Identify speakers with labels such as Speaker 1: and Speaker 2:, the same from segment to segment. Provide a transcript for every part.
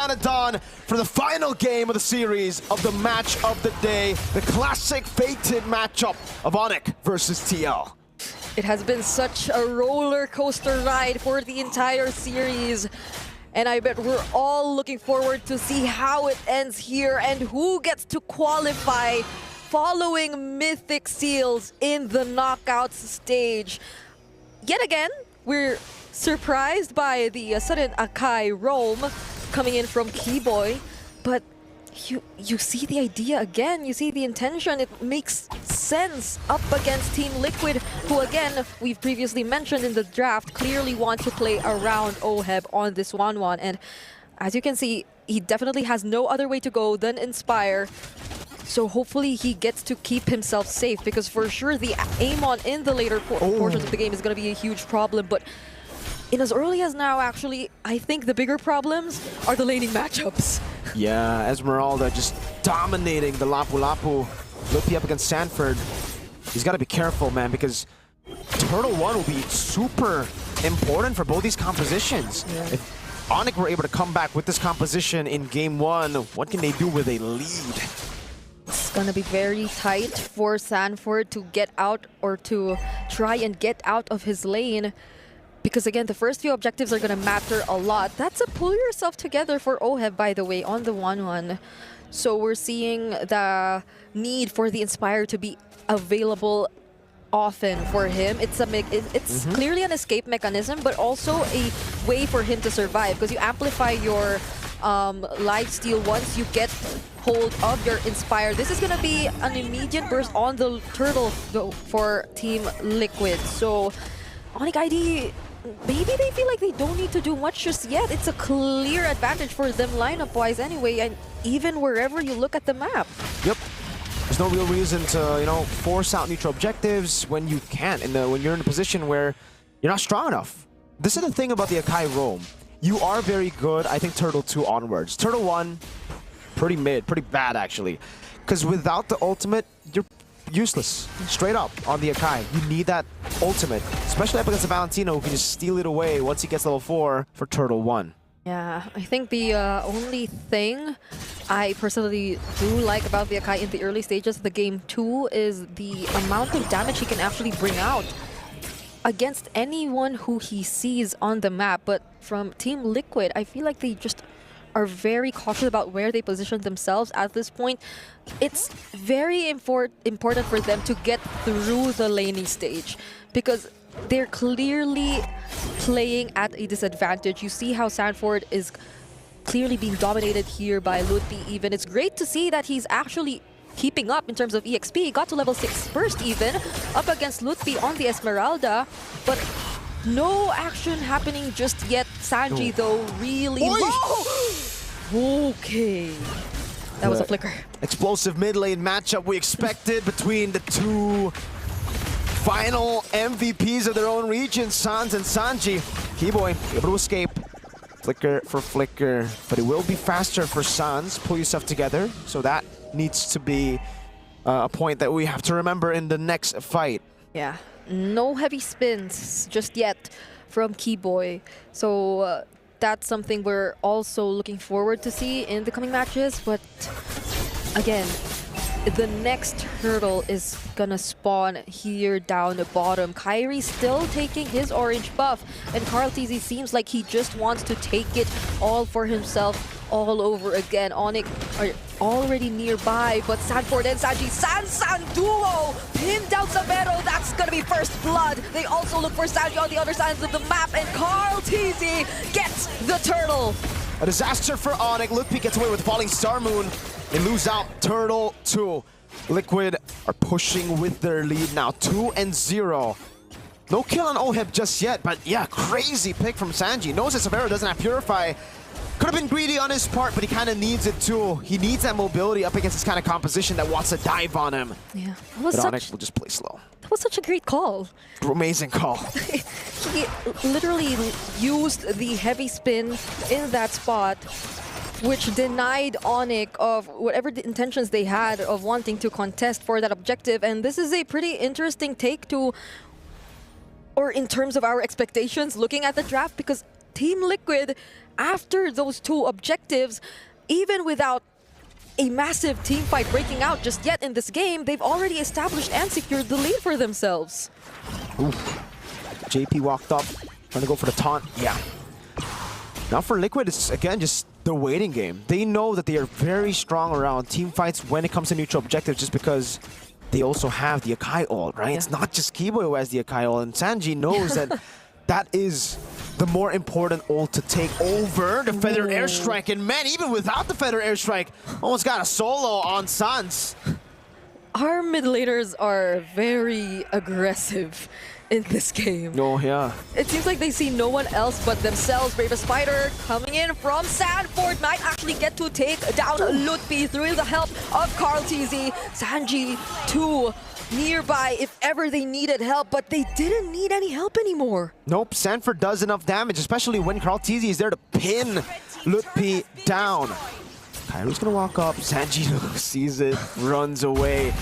Speaker 1: Xanadon for the final game of the series of the match of the day, the classic fated matchup of ONIC versus TL.
Speaker 2: It has been such a roller coaster ride for the entire series. And I bet we're all looking forward to see how it ends here and who gets to qualify following Mythic Seals in the knockouts stage. Yet again, we're surprised by the sudden Akai roam coming in from Keyboy, but you see the idea again, you see the intention, it makes sense up against Team Liquid, who again, we've previously mentioned in the draft, clearly want to play around OHEB on this 1-1. And as you can see, he definitely has no other way to go than Inspire. So hopefully he gets to keep himself safe, because for sure the aim-on in the later portions of the game is going to be a huge problem. But in as early as now, actually, I think the bigger problems are the laning matchups.
Speaker 1: Yeah, Esmeralda just dominating the Lapu Lapu. Luppi up against Sanford. He's got to be careful, man, because Turtle 1 will be super important for both these compositions. Yeah. If ONIC were able to come back with this composition in game 1, what can they do with a lead?
Speaker 2: It's gonna be very tight for Sanford to get out, or to try and get out of his lane. Because again, the first few objectives are gonna matter a lot. That's a pull yourself together for OHEB, by the way, on the 1-1. So we're seeing the need for the Inspire to be available often for him. It's clearly an escape mechanism, but also a way for him to survive, because you amplify your lifesteal once you get hold of your Inspire. This is gonna be an immediate burst on the Turtle though for Team Liquid. So ONIC ID, maybe they feel like they don't need to do much just yet. It's a clear advantage for them lineup-wise anyway, and even wherever you look at the map.
Speaker 1: Yep. There's no real reason to, you know, force out neutral objectives when you can't, when you're in a position where you're not strong enough. This is the thing about the Akai roam. You are very good, I think, Turtle 2 onwards. Turtle 1, pretty mid, pretty bad actually. Because without the ultimate, you're useless, straight up on the Akai. You need that ultimate, especially up against the Valentino, who can just steal it away once he gets level 4 for Turtle 1.
Speaker 2: Yeah, I think the only thing I personally do like about the Akai in the early stages of the game 2 is the amount of damage he can actually bring out against anyone who he sees on the map. But from Team Liquid, I feel like they just are very cautious about where they position themselves at this point. It's very important for them to get through the laning stage, because they're clearly playing at a disadvantage. You see how Sanford is clearly being dominated here by Lutfi even. It's great to see that he's actually keeping up in terms of EXP. He got to level 6 first even, up against Lutfi on the Esmeralda, but no action happening just yet. Sanji, though, really low. Okay. That was a flicker. Explosive
Speaker 1: mid lane matchup we expected between the two final MVPs of their own region, Sans and Sanji. Keyboy able to escape. Flicker for flicker, but it will be faster for Sans. Pull yourself together. So that needs to be a point that we have to remember in the next fight.
Speaker 2: Yeah. No heavy spins just yet from Keyboy. So that's something we're also looking forward to see in the coming matches. But again, the next hurdle is gonna spawn here down the bottom. Kyrie still taking his orange buff, and Carl TZ seems like he just wants to take it all for himself all over again. ONIC are already nearby, but Sanford and Sanji, San duo pinned down Sabero. That's gonna be first blood. They also look for Sanji on the other side of the map, and Carl TZ gets the turtle.
Speaker 1: A disaster for ONIC. Lutfi gets away with Falling Star Moon. They lose out Turtle 2. Liquid are pushing with their lead now, 2-0. No kill on OHEB just yet, but yeah, crazy pick from Sanji. Knows that Severo doesn't have Purify. Could have been greedy on his part, but he kind of needs it too. He needs that mobility up against this kind of composition that wants to dive on him.
Speaker 2: Yeah,
Speaker 1: but ONIC will just play slow.
Speaker 2: That was such a great call.
Speaker 1: Amazing call.
Speaker 2: He literally used the heavy spin in that spot, which denied ONIC of whatever the intentions they had of wanting to contest for that objective. And this is a pretty interesting take to, or in terms of our expectations looking at the draft, because Team Liquid after those two objectives, even without a massive team fight breaking out just yet in this game, they've already established and secured the lead for themselves.
Speaker 1: Oof. JP walked up, trying to go for the taunt. Yeah. Now for Liquid, it's again just the waiting game. They know that they are very strong around team fights when it comes to neutral objectives, just because they also have the Akai ult, right? Yeah. It's not just Kibo who has the Akai ult, and Sanji knows that that is the more important ult to take over the Feather Airstrike. And man, even without the Feather Airstrike, almost got a solo on Sans.
Speaker 2: Our mid laners are very aggressive in this game.
Speaker 1: Oh, yeah.
Speaker 2: It seems like they see no one else but themselves. Bravest Spider coming in from Sanford might actually get to take down Lutfi through the help of Carl TZ. Sanji too nearby if ever they needed help, but they didn't need any help anymore.
Speaker 1: Nope, Sanford does enough damage, especially when Carl TZ is there to pin Lutfi down. Kairu's gonna walk up, Sanji sees it, runs away.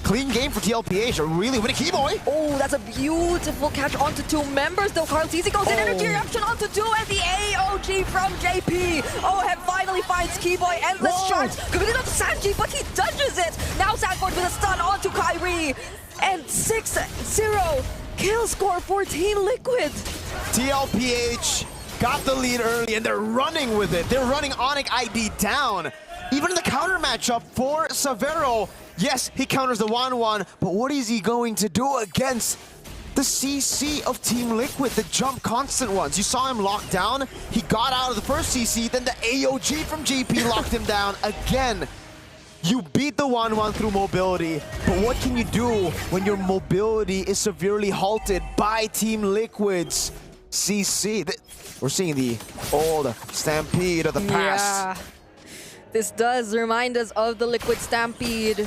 Speaker 1: Clean game for TLPH, are really winning Keyboy.
Speaker 2: Oh, that's a beautiful catch onto two members, though. Carl TZ goes in, energy eruption onto two, and the AOG from JP. OHEB finally finds Keyboy, endless shots. Committed onto Sanji, but he dodges it. Now Sanford with a stun onto Kyrie. And 6-0 kill score for Team Liquid.
Speaker 1: TLPH got the lead early, and they're running with it. They're running ONIC ID down. Even in the counter matchup for Severo, yes, he counters the 1-1, but what is he going to do against the CC of Team Liquid, the jump constant ones? You saw him locked down. He got out of the first CC, then the AOG from GP locked him down again. You beat the 1-1 through mobility, but what can you do when your mobility is severely halted by Team Liquid's CC? We're seeing the old Stampede of the past.
Speaker 2: Yeah. This does remind us of the Liquid Stampede.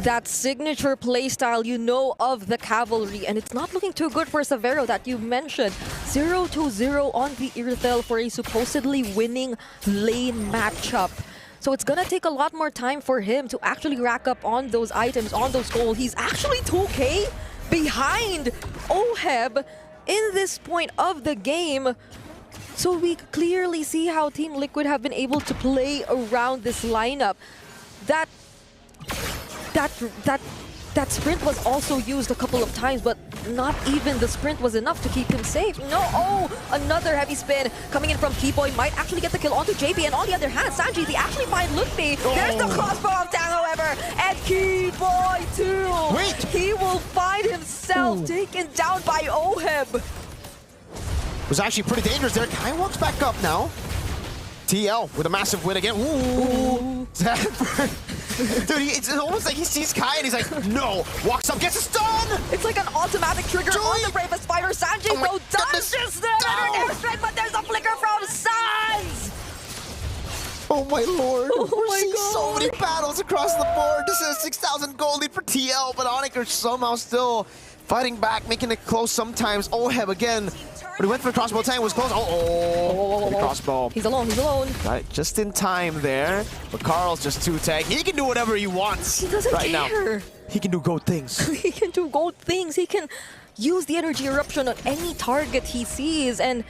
Speaker 2: That signature playstyle you know of the Cavalry, and it's not looking too good for Severo that you mentioned. 0-0 on the Irithel for a supposedly winning lane matchup. So it's gonna take a lot more time for him to actually rack up on those items, on those goals. He's actually 2K behind OHEB in this point of the game. So we clearly see how Team Liquid have been able to play around this lineup. That sprint was also used a couple of times, but not even the sprint was enough to keep him safe. No, another heavy spin coming in from Keyboy might actually get the kill onto JP, and on the other hand, Sanji, they actually find Lutfi. There's the crossbow of Tang, however, and Keyboy too.
Speaker 1: Wait!
Speaker 2: He will find himself taken down by OHEB.
Speaker 1: Was actually pretty dangerous there. Kai walks back up now. TL with a massive win again. Ooh. Dude, it's almost like he sees Kai and he's like, no. Walks up, gets a stun.
Speaker 2: It's like an automatic trigger on the Bravest Spider. Sanji dodges the airstrike, but there's a flicker from Sans.
Speaker 1: Oh my lord.
Speaker 2: We're
Speaker 1: seeing so many battles across the board. This is a 6,000 gold lead for TL, but ONIC are somehow still fighting back, making it close sometimes. OHEB again. But he went for the crossbow, Tang was close. Crossbow.
Speaker 2: He's alone, he's alone.
Speaker 1: Right, just in time there. But Carl's just 2-tag. He can do whatever he wants.
Speaker 2: He doesn't care.
Speaker 1: Now. He can do gold things.
Speaker 2: He can do gold things. He can use the energy eruption on any target he sees. And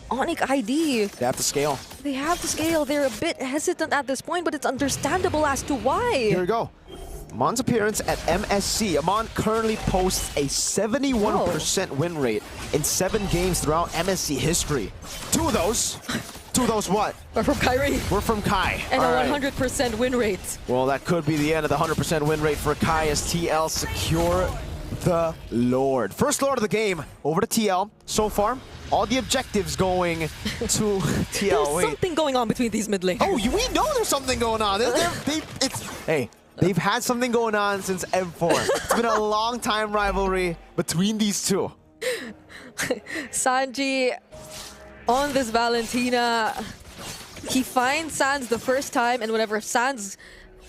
Speaker 2: ONIC ID.
Speaker 1: They have to scale.
Speaker 2: They have to scale. They're a bit hesitant at this point, but it's understandable as to why.
Speaker 1: Here we go. Amon's appearance at MSC. Amon currently posts a 71% win rate in 7 games throughout MSC history. Two of those what?
Speaker 2: Are from Kyrie.
Speaker 1: We're from Kai.
Speaker 2: And a 100% win rate.
Speaker 1: Well, that could be the end of the 100% win rate for Kai as TL secure the Lord. First Lord of the game over to TL. So far, all the objectives going to TL.
Speaker 2: There's something going on between these mid laners.
Speaker 1: Oh, we know there's something going on. They've had something going on since M4. It's been a long time rivalry between these two.
Speaker 2: Sanji on this Valentina, he finds Sans the first time, and whenever Sans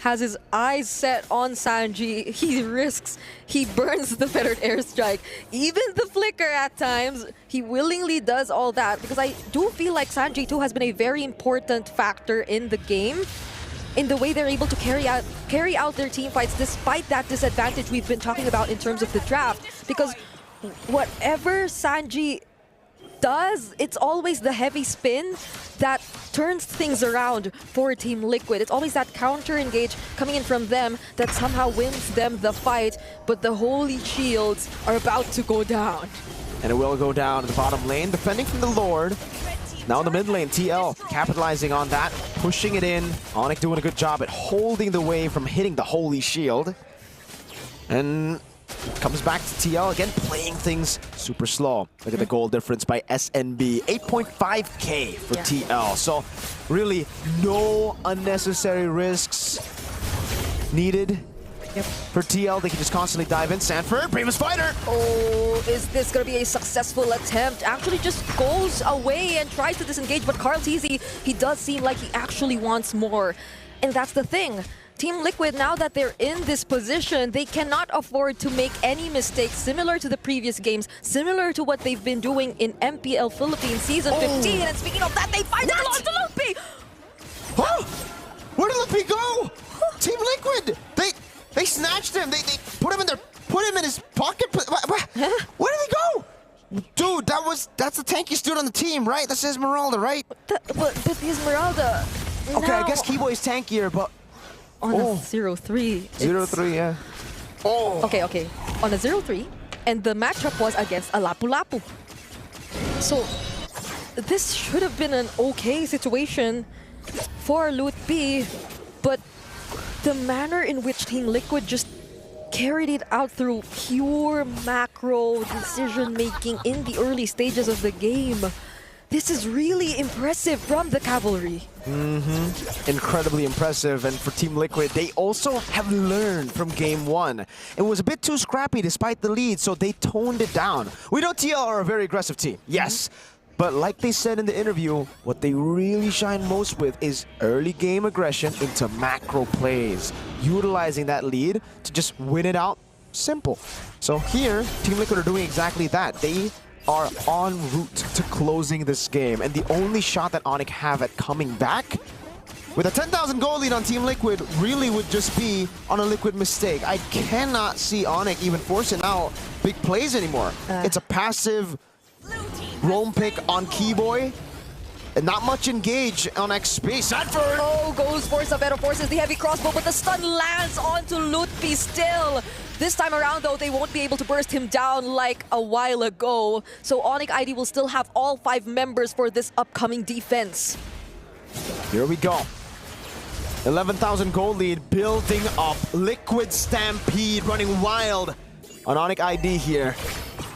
Speaker 2: has his eyes set on Sanji, he burns the Fettered Airstrike. Even the flicker at times, he willingly does all that, because I do feel like Sanji too has been a very important factor in the game, in the way they're able to carry out their team fights despite that disadvantage we've been talking about in terms of the draft. Because whatever Sanji it's always the heavy spin that turns things around for Team Liquid. It's always that counter engage coming in from them that somehow wins them the fight, but the Holy Shields are about to go down.
Speaker 1: And it will go down to the bottom lane, defending from the Lord. Now in the mid lane, TL capitalizing on that, pushing it in. ONIC doing a good job at holding the wave from hitting the Holy Shield. And comes back to TL again, playing things super slow. Look at the goal difference by SNB, 8.5k for TL. So really no unnecessary risks needed. For TL, they can just constantly dive in. Sanford, Bravest Fighter!
Speaker 2: Oh, is this going to be a successful attempt? Actually just goes away and tries to disengage, but Carl Teasy, he does seem like he actually wants more. And that's the thing. Team Liquid, now that they're in this position, they cannot afford to make any mistakes similar to the previous games, similar to what they've been doing in MPL Philippines Season 15. And speaking of that, they find it along to Lumpy!
Speaker 1: Huh? Where did Lumpy go? Team Liquid! They snatched him. They put him in his pocket. Where did he go? Dude, that's the tankiest dude on the team, right? That's Esmeralda, right?
Speaker 2: But the Esmeralda.
Speaker 1: Okay, I guess Keyboy's tankier, but
Speaker 2: on a 0-3.
Speaker 1: 0-3, yeah. Oh.
Speaker 2: Okay. On a 0-3, and the matchup was against a Lapu-Lapu. So this should have been an okay situation for Loot B, but the manner in which Team Liquid just carried it out through pure macro decision-making in the early stages of the game. This is really impressive from the Cavalry. Incredibly impressive, and for Team Liquid, they also have learned from Game 1. It was a bit too scrappy despite the lead, so they toned it down. We know TL are a very aggressive team, yes. But like they said in the interview, what they really shine most with is early game aggression into macro plays, utilizing that lead to just win it out simple. So here, Team Liquid are doing exactly that. They are en route to closing this game, and the only shot that ONIC have at coming back with a 10,000 goal lead on Team Liquid really would just be on a Liquid mistake. I cannot see ONIC even forcing out big plays anymore. It's a passive roam pick on Keyboy, and not much engage on XP. Sanford! Oh, goes for Savero, forces the heavy crossbow, but the stun lands onto Lutfi still. This time around, though, they won't be able to burst him down like a while ago. So ONIC ID will still have all 5 members for this upcoming defense. Here we go. 11,000 gold lead building up. Liquid Stampede running wild on ONIC ID here.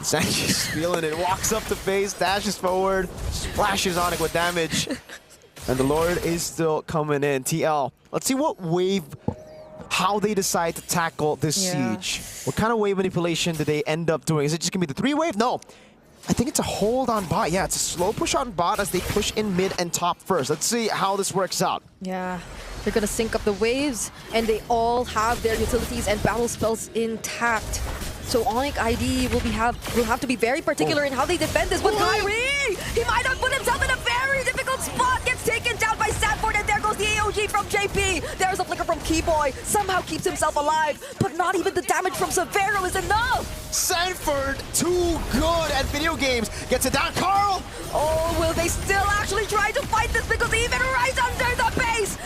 Speaker 2: Sanchez feeling it, walks up the base, dashes forward, splashes ONIC with damage. And the Lord is still coming in. TL, let's see what wave, how they decide to tackle this siege. What kind of wave manipulation did they end up doing? Is it just gonna be the 3-wave? No. I think it's a hold on bot. Yeah, it's a slow push on bot as they push in mid and top first. Let's see how this works out. Yeah, they're gonna sync up the waves, and they all have their utilities and battle spells intact. So ONIC ID will have to be very particular in how they defend this. But Kyrie, he might have put himself in a very difficult spot. Gets taken down by Sanford, and there goes the AOG from JP. There's a flicker from Keyboy. Somehow keeps himself alive, but not even the damage from Severo is enough. Sanford, too good at video games. Gets it down, Carl. Oh, will they still actually try to fight this? Because even right under the base,